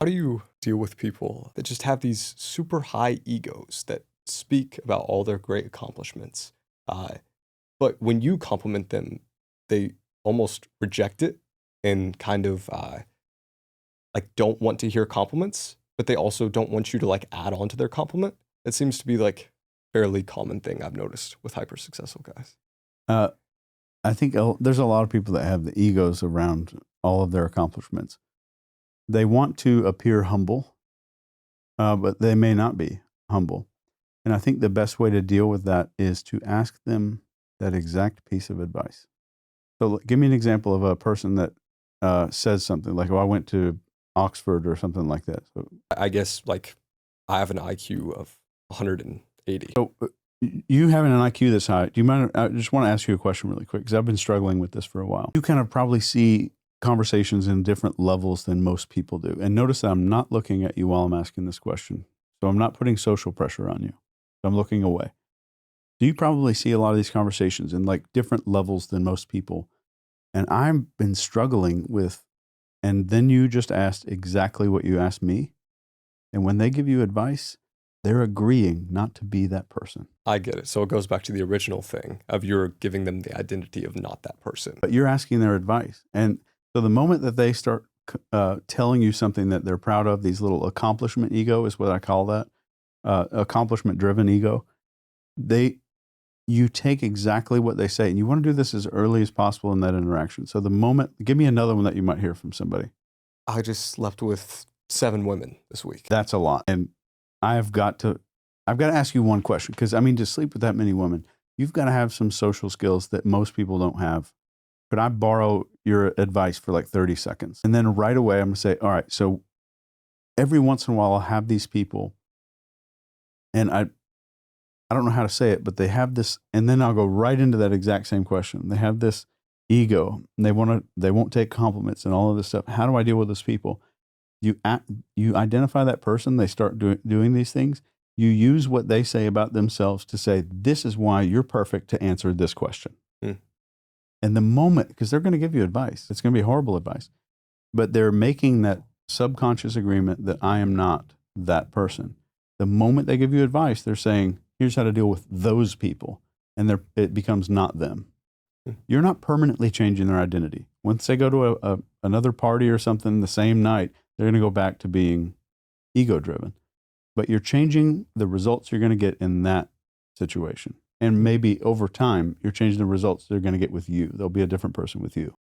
How do you deal with people that just have these super high egos that speak about all their great accomplishments? Uh, but when you compliment them, they almost reject it and kind of like don't want to hear compliments, but they also don't want you to like add on to their compliment. It seems to be like fairly common thing I've noticed with hyper successful guys. Uh, I think there's a lot of people that have the egos around all of their accomplishments. They want to appear humble, but they may not be humble. And I think the best way to deal with that is to ask them that exact piece of advice. So, give me an example of a person that says something like, "Oh, I went to Oxford" or something like that. I guess like I have an IQ of 180. So you having an IQ this high, do you mind? I just want to ask you a question really quick because I've been struggling with this for a while. You kind of probably see conversations in different levels than most people do. And notice that I'm not looking at you while I'm asking this question. So I'm not putting social pressure on you. I'm looking away. Do you probably see a lot of these conversations in like different levels than most people? And I've been struggling with, and then you just asked exactly what you asked me. And when they give you advice, they're agreeing not to be that person. I get it. So it goes back to the original thing of you're giving them the identity of not that person. But you're asking their advice. And so the moment that they start telling you something that they're proud of, these little accomplishment ego is what I call that, accomplishment driven ego, you take exactly what they say. And you want to do this as early as possible in that interaction. So the moment, give me another one that you might hear from somebody. I just slept with 7 women this week. That's a lot. And I've got to ask you one question, because I mean, to sleep with that many women, you've got to have some social skills that most people don't have. Could I borrow your advice for like 30 seconds? And then right away, I'm going to say, all right, so every once in a while, I'll have these people, and I don't know how to say it, but they have this, and then I'll go right into that exact same question. They have this ego, and they won't take compliments and all of this stuff. How do I deal with those people? You identify that person, they start doing these things. You use what they say about themselves to say, this is why you're perfect to answer this question. And the moment, because they're going to give you advice, it's going to be horrible advice, but they're making that subconscious agreement that I am not that person. The moment they give you advice, they're saying, here's how to deal with those people. And it becomes not them. You're not permanently changing their identity. Once they go to another party or something the same night, they're going to go back to being ego-driven. But you're changing the results you're going to get in that situation. And maybe over time, you're changing the results they're going to get with you. They'll be a different person with you.